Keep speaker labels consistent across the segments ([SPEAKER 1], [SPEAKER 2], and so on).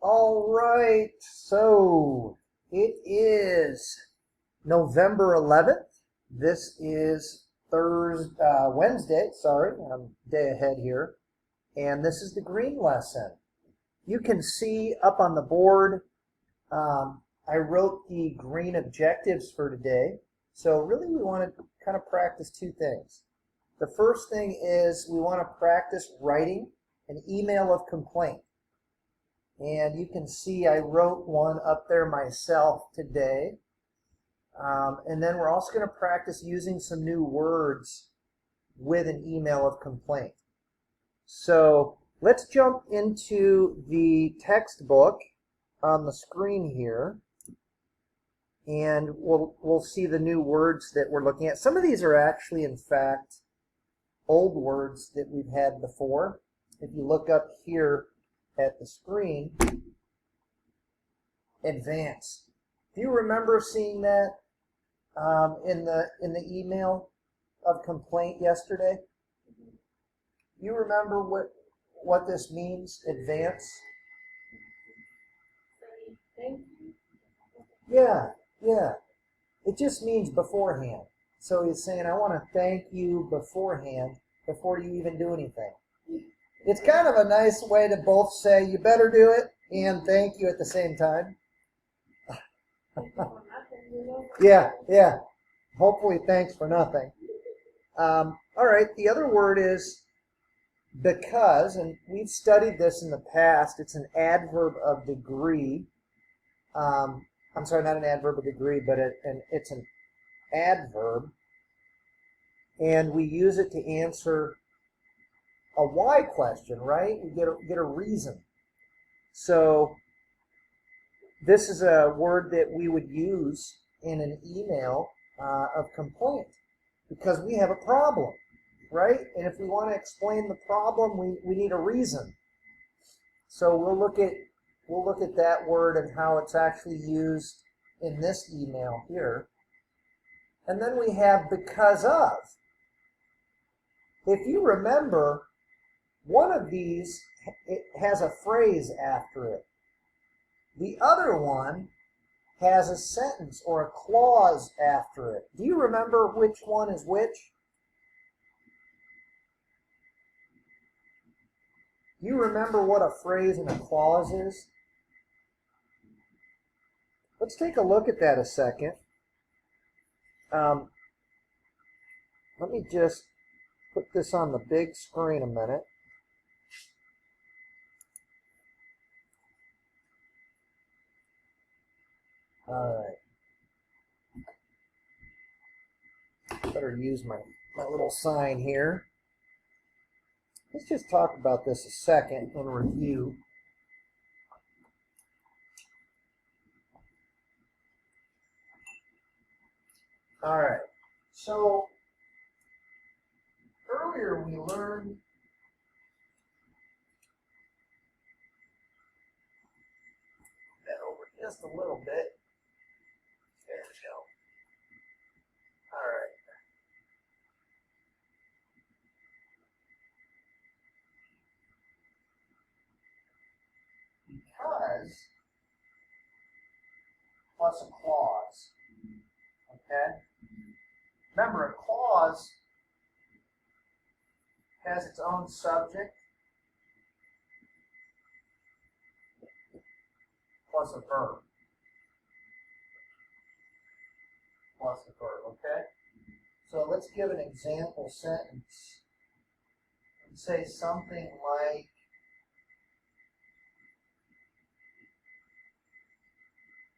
[SPEAKER 1] All right, so it is November 11th. This is Wednesday, sorry, I'm a day ahead here. And this is the green lesson. You can see up on the board, I wrote the green objectives for today. So really we want to kind of practice two things. The first thing is we want to practice writing an email of complaint. And you can see I wrote one up there myself today. And then we're also going to practice using some new words with an email of complaint. So let's jump into the textbook on the screen here. And we'll see the new words that we're looking at. Some of these are actually, in fact, old words that we've had before. If you look up here at the screen, advance. Do you remember seeing that in the email of complaint yesterday? You remember what this means, advance? Yeah. It just means beforehand. So he's saying, I want to thank you beforehand before you even do anything. It's kind of a nice way to both say you better do it and thank you at the same time. Yeah. Hopefully thanks for nothing. All right, the other word is because, and we've studied this in the past. It's an adverb of degree. I'm sorry, not an adverb of degree, but it's an adverb. And we use it to answer a why question, right? We get a reason. So this is a word that we would use in an email of complaint because we have a problem, right? And if we want to explain the problem, we need a reason. So we'll look at that word and how it's actually used in this email here. And then we have because of. If you remember, one of these, it has a phrase after it. The other one has a sentence or a clause after it. Do you remember which one is which? Do you remember what a phrase and a clause is? Let's take a look at that a second. Let me just put this on the big screen a minute. All right. Better use my little sign here. Let's just talk about this a second and review. All right. So earlier we learned that over just a little bit. There we go. All right. Because plus a clause. Okay? Remember, a clause has its own subject plus a verb. Plus a verb, okay? So let's give an example sentence and say something like,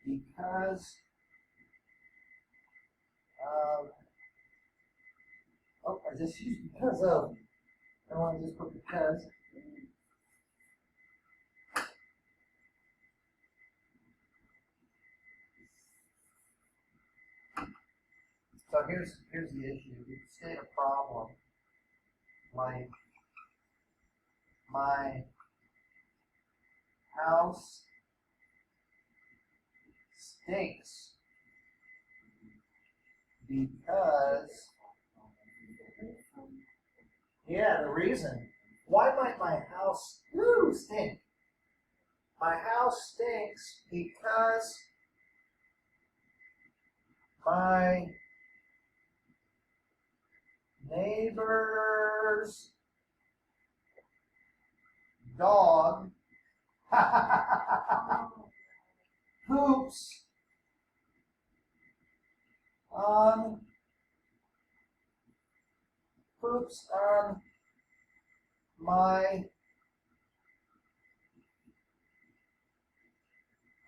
[SPEAKER 1] because of, I just used because of, I want to just put because. So here's the issue. We state a problem like my house stinks because, yeah, the reason. Why might my house stink? My house stinks because my neighbor's dog poops on my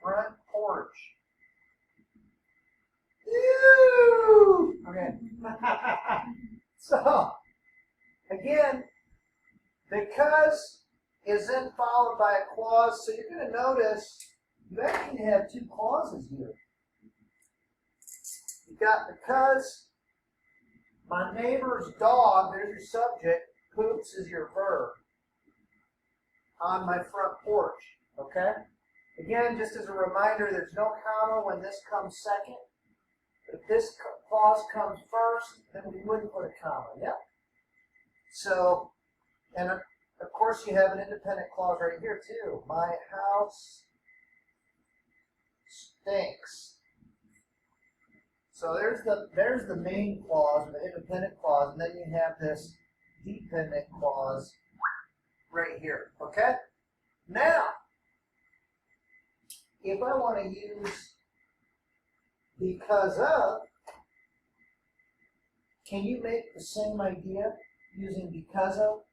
[SPEAKER 1] front porch. Ew! Okay. So, again, because is then followed by a clause, so you're going to notice you actually have two clauses here. You got because my neighbor's dog, there's your subject, poops is your verb, on my front porch, okay? Again, just as a reminder, there's no comma when this comes second. If this clause comes first, then we wouldn't put a comma, yep? So, and of course you have an independent clause right here too. My house stinks. So there's the main clause, the independent clause, and then you have this dependent clause right here, okay? Now, if I want to use because of, can you make the same idea using because of?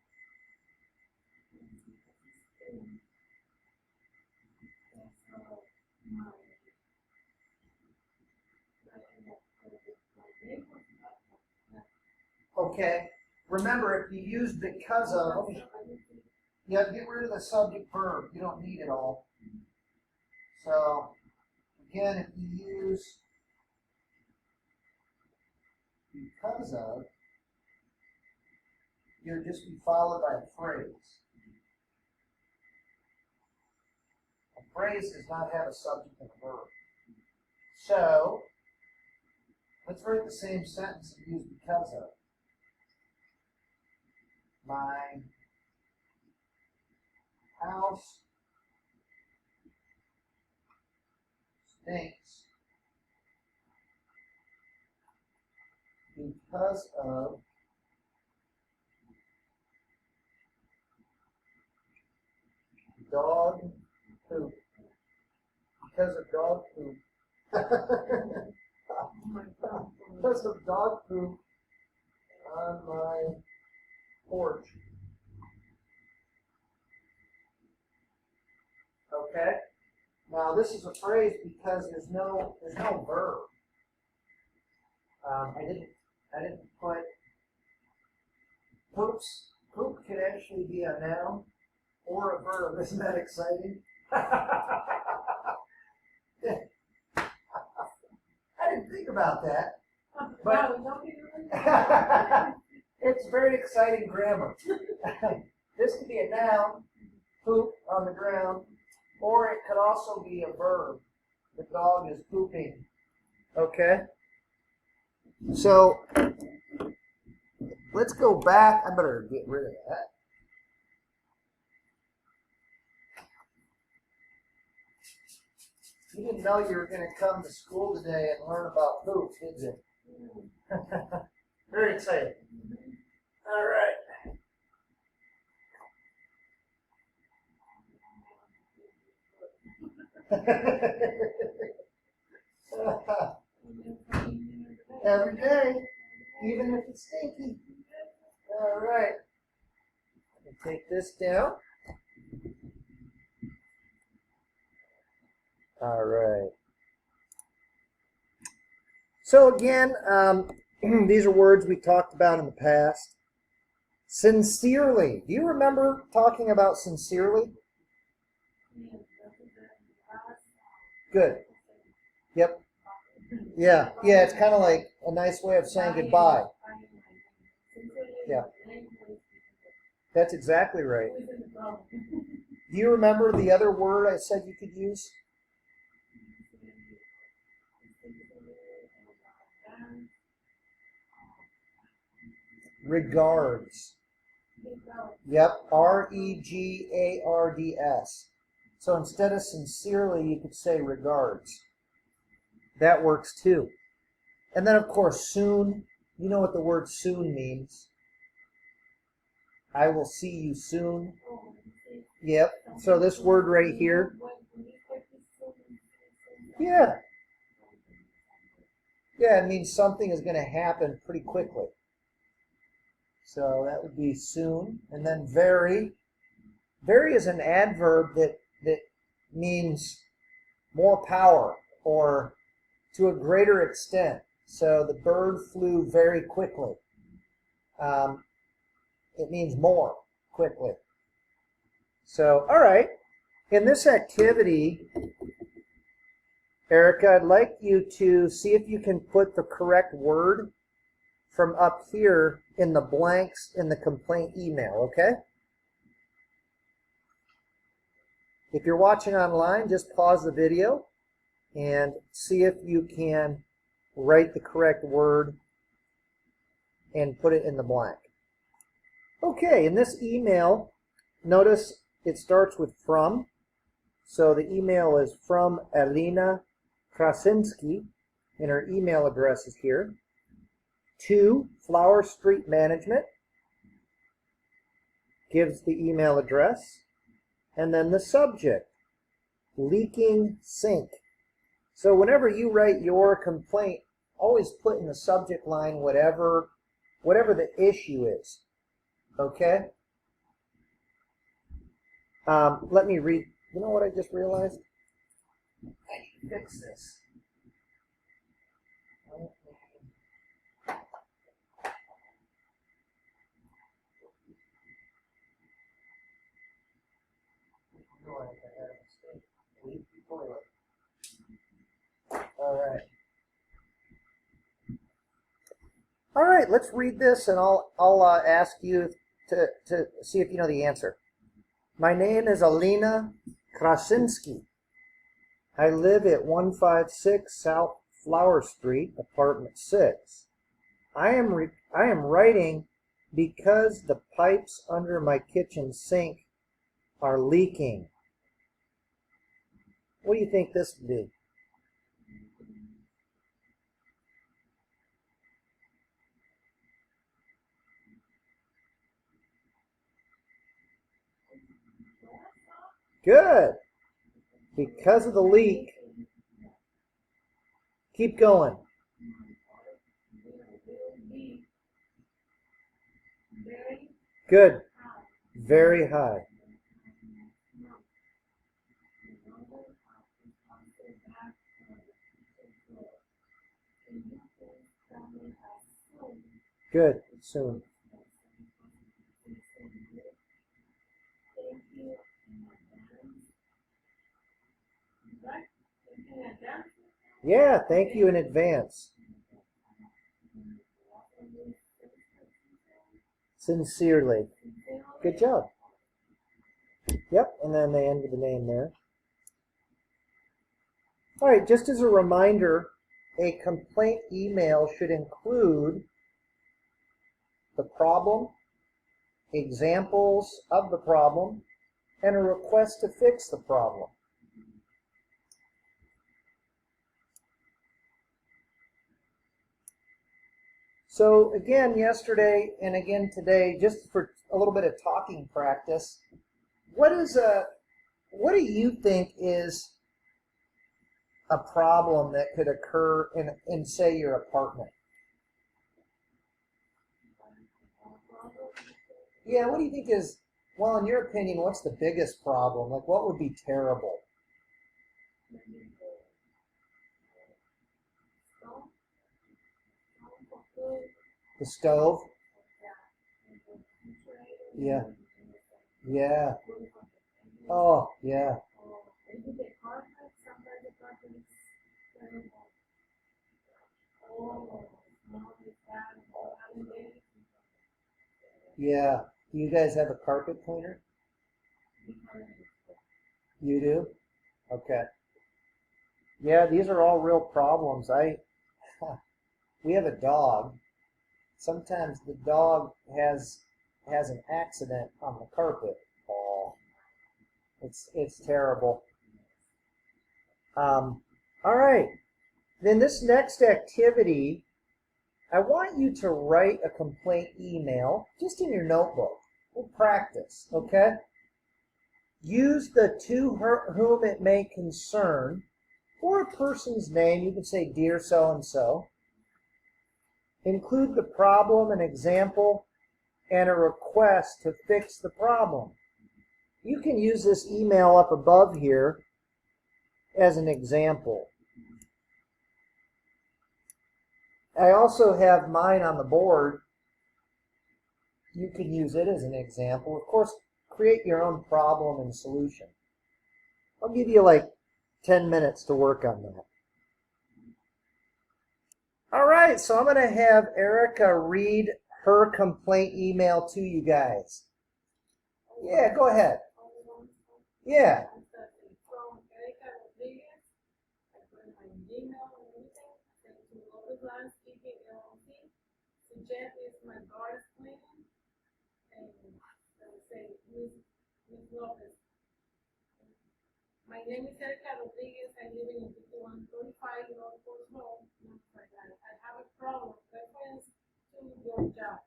[SPEAKER 1] Okay, remember if you use because of, you have to get rid of the subject verb. You don't need it all. So, again, if you use because of, you'll just be followed by a phrase. A phrase does not have a subject and a verb. So, let's write the same sentence and use because of. My house stinks because of dog poop. Because of dog poop. Because of dog poop on my porch. Okay? Now this is a phrase because there's no verb. I didn't put poops. Poop could actually be a noun or a verb. Isn't that exciting? I didn't think about that. But it's very exciting grammar. This could be a noun, poop on the ground, or it could also be a verb. The dog is pooping. Okay? So, let's go back. I better get rid of that. You didn't know you were going to come to school today and learn about poop, did you? Very exciting. All right. Every day, even if it's stinky. All right. Let me take this down. All right. So again, these are words we talked about in the past. Sincerely. Do you remember talking about sincerely? Good. Yep. Yeah. Yeah, it's kind of like a nice way of saying goodbye. Yeah. That's exactly right. Do you remember the other word I said you could use? Regards. Yep, R-E-G-A-R-D-S. So instead of sincerely, you could say regards. That works too. And then, of course, soon. You know what the word soon means. I will see you soon. Yep. So this word right here. Yeah. Yeah, it means something is going to happen pretty quickly. So that would be soon. And then very. Very is an adverb that means more power or to a greater extent. So the bird flew very quickly. It means more quickly. So, all right. In this activity, Erica, I'd like you to see if you can put the correct word from up here in the blanks in the complaint email, okay? If you're watching online, just pause the video and see if you can write the correct word and put it in the blank. Okay, in this email, notice it starts with from. So the email is from Alina Krasinski, and her email address is here. To Flower Street Management, gives the email address. And then the subject, leaking sink. So whenever you write your complaint, always put in the subject line whatever the issue is. Okay? Let me read. You know what I just realized? I need to fix this. All right, let's read this, and I'll ask you to see if you know the answer. My name is Alina Krasinski. I live at 156 South Flower Street, apartment 6. I am writing because the pipes under my kitchen sink are leaking. What do you think this would be? Good. Because of the leak. Keep going. Good. Very high. Good. Soon. Yeah, thank you in advance. Sincerely. Good job. Yep, and then they end with the name there. All right, just as a reminder, a complaint email should include the problem, examples of the problem, and a request to fix the problem. So again, yesterday and again today, just for a little bit of talking practice, what do you think is a problem that could occur in say, your apartment? Yeah, what do you think is, well, in your opinion, what's the biggest problem? Like, what would be terrible? The stove? Yeah. Yeah. Oh, yeah. Yeah. Do you guys have a carpet cleaner? You do? Okay. Yeah, these are all real problems. We have a dog. Sometimes the dog has an accident on the carpet. Oh, It's terrible. All right. Then this next activity, I want you to write a complaint email just in your notebook. We'll practice, okay? Use the to whom it may concern or a person's name. You can say, "Dear so-and-so." Include the problem, an example, and a request to fix the problem. You can use this email up above here as an example. I also have mine on the board. You can use it as an example. Of course, create your own problem and solution. I'll give you like 10 minutes to work on that. All right, so I'm going to have Erica read her complaint email to you guys. Yeah, go ahead. Yeah.
[SPEAKER 2] From Erica Rodriguez, I put my email and everything. Thank you, Lopez Landscaping LLC. Suggest is my garden cleaning. And I would say, Ms. Lopez. My name is Erica Rodriguez. I live in 5135 North Forest Road. I have a problem reference to your job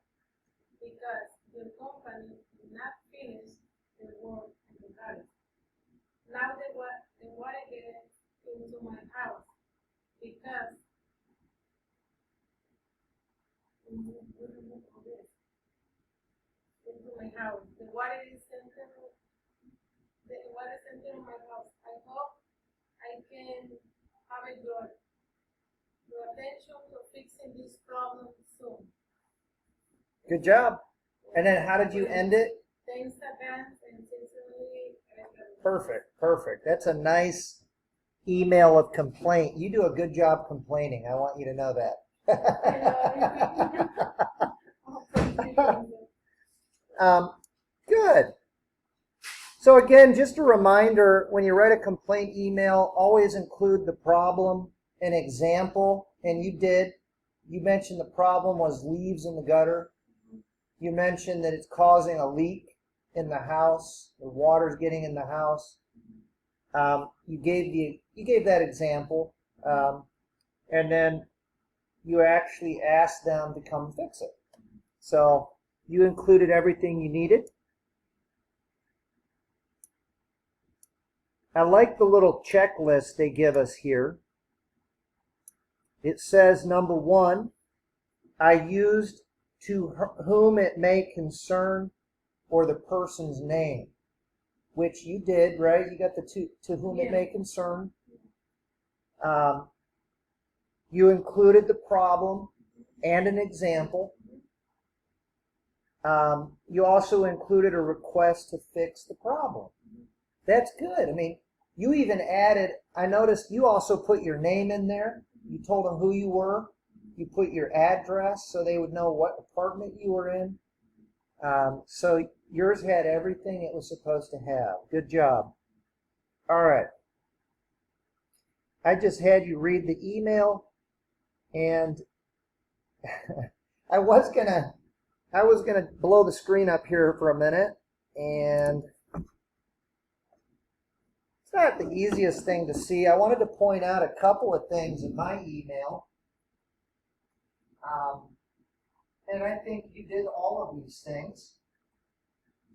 [SPEAKER 2] because your company did not finish the work in the garden. Now the water gets into my house because into my house. The water is entering my house. I hope I can have your attention to fixing this problem soon.
[SPEAKER 1] Good job. And then how did you end it?
[SPEAKER 2] Thanks advance and sincerely.
[SPEAKER 1] Perfect, perfect. That's a nice email of complaint. You do a good job complaining. I want you to know that. Good. So again, just a reminder, when you write a complaint email, always include the problem, an example, and you did. You mentioned the problem was leaves in the gutter. You mentioned that it's causing a leak in the house. The water's getting in the house. You gave that example, and then you actually asked them to come fix it. So you included everything you needed. I like the little checklist they give us here. It says, number 1, I used to whom it may concern or the person's name, which you did, right? You got the to whom it may concern. You included the problem and an example. You also included a request to fix the problem. That's good. I mean, you even added, I noticed you also put your name in there. You told them who you were. You put your address so they would know what apartment you were in. So yours had everything it was supposed to have. Good job. All right. I just had you read the email, and I was gonna blow the screen up here for a minute, and it's not the easiest thing to see. I wanted to point out a couple of things in my email. And I think you did all of these things.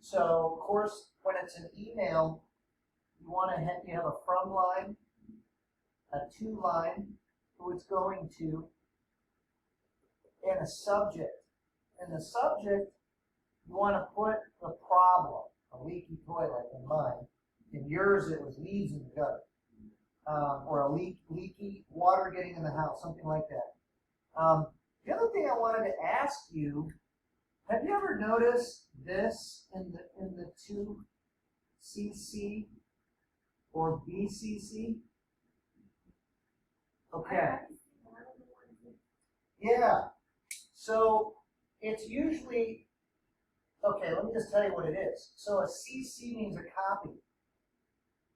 [SPEAKER 1] So, of course, when it's an email, you have a from line, a to line, who it's going to, and a subject. In the subject, you want to put the problem, a leaky toilet in mine. In yours, it was leaves in the gutter, or a leaky water getting in the house, something like that. The other thing I wanted to ask you, have you ever noticed this in the 2CC or BCC? Okay. Yeah. So it's usually, okay, let me just tell you what it is. So a CC means a copy.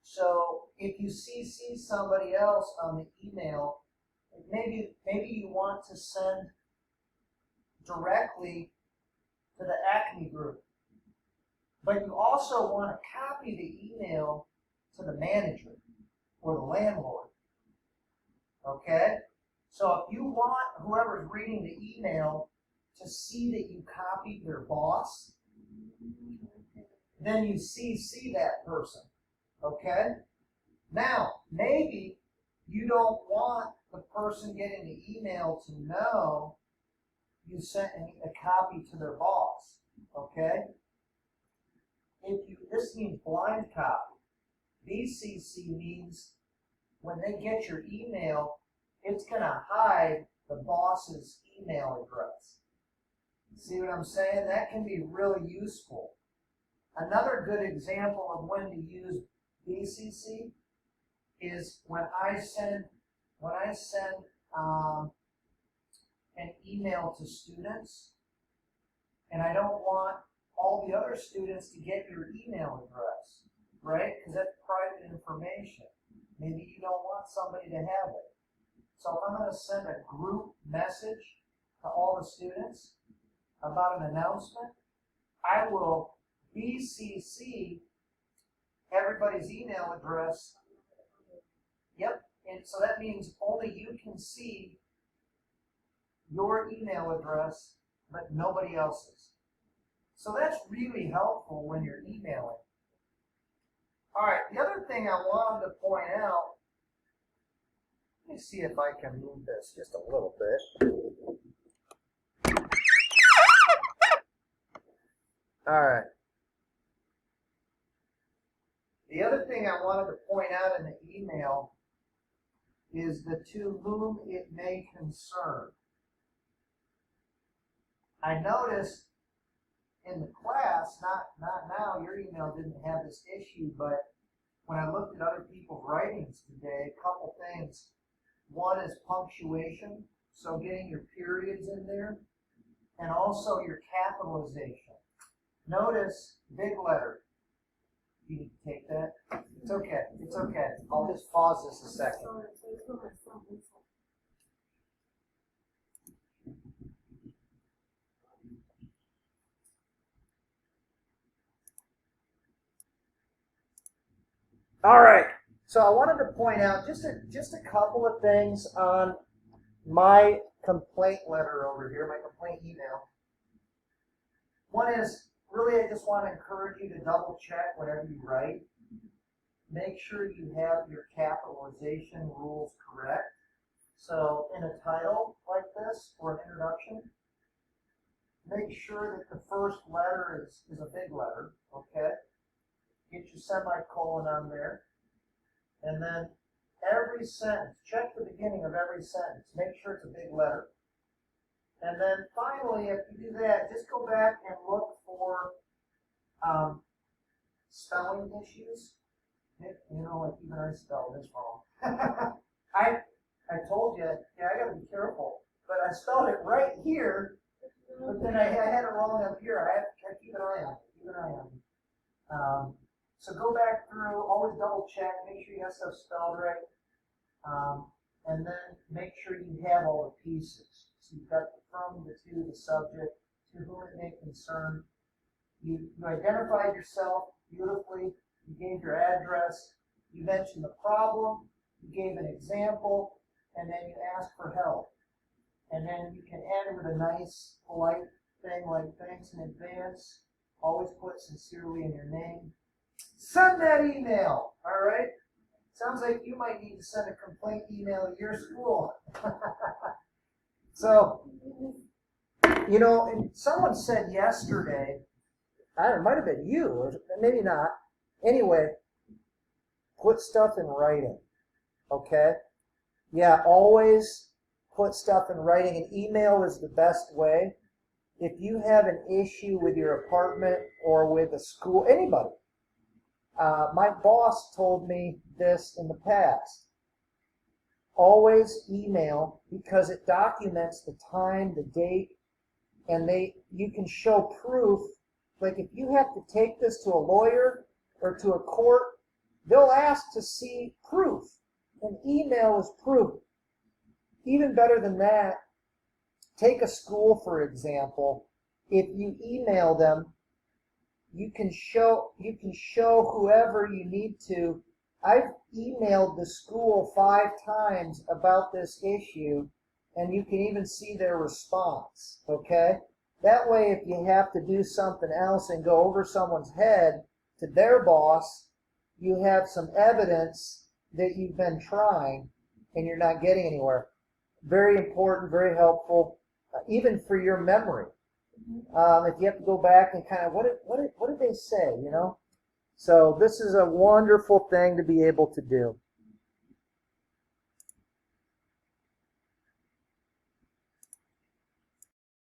[SPEAKER 1] So if you CC somebody else on the email, maybe you want to send directly to the Acme group. But you also want to copy the email to the manager or the landlord. Okay? So if you want whoever's reading the email to see that you copied their boss, then you CC that person. Okay? Now, maybe you don't want the person getting the email to know you sent a copy to their boss. Okay? This means blind copy. BCC means when they get your email, it's going to hide the boss's email address. See what I'm saying? That can be really useful. Another good example of when to use BCC is when I send an email to students, and I don't want all the other students to get your email address, right? Because that's private information. Maybe you don't want somebody to have it. So if I'm going to send a group message to all the students about an announcement, I will BCC everybody's email address. Yep, and so that means only you can see your email address, but nobody else's. So that's really helpful when you're emailing. All right, the other thing I wanted to point out, let me see if I can move this just a little bit. All right. The other thing I wanted to point out in the email is the to whom it may concern. I noticed in the class, not now, your email didn't have this issue, but when I looked at other people's writings today, a couple things. One is punctuation, so getting your periods in there, and also your capitalization. Notice big letter. You need to take that? It's okay. It's okay. I'll just pause this a second. All right. So I wanted to point out just a couple of things on my complaint letter over here, my complaint email. One is, really, I just want to encourage you to double check whatever you write. Make sure you have your capitalization rules correct. So in a title like this, or an introduction, make sure that the first letter is a big letter, okay? Get your semicolon on there. And then every sentence, check the beginning of every sentence. Make sure it's a big letter. And then finally, if you do that, just go back and look for spelling issues. You know, like even I spelled this wrong. I told you, yeah, I got to be careful. But I spelled it right here, but then I had it wrong up here. I have to keep an eye on it. Keep an eye on it. So go back through, always double check, make sure you have stuff spelled right, and then make sure you have all the pieces. So you've got the from, the to, the subject, to whom it may concern. You identified yourself beautifully, you gave your address, you mentioned the problem, you gave an example, and then you asked for help. And then you can end with a nice, polite thing like thanks in advance. Always put sincerely in your name. Send that email, all right? Sounds like you might need to send a complaint email to your school. So, you know, and someone said yesterday, I don't know, it might have been you, or maybe not. Anyway, put stuff in writing, okay? Yeah, always put stuff in writing. An email is the best way. If you have an issue with your apartment or with a school, anybody, my boss told me this in the past. Always email, because it documents the time, the date, and you can show proof. Like if you have to take this to a lawyer or to a court, they'll ask to see proof. An email is proof. Even better than that, take a school, for example. If you email them, you can show whoever you need to. I've emailed the school 5 times about this issue, and you can even see their response, okay? That way, if you have to do something else and go over someone's head to their boss, you have some evidence that you've been trying and you're not getting anywhere. Very important, very helpful, even for your memory. If you have to go back and kind of, what did they say, you know? So this is a wonderful thing to be able to do.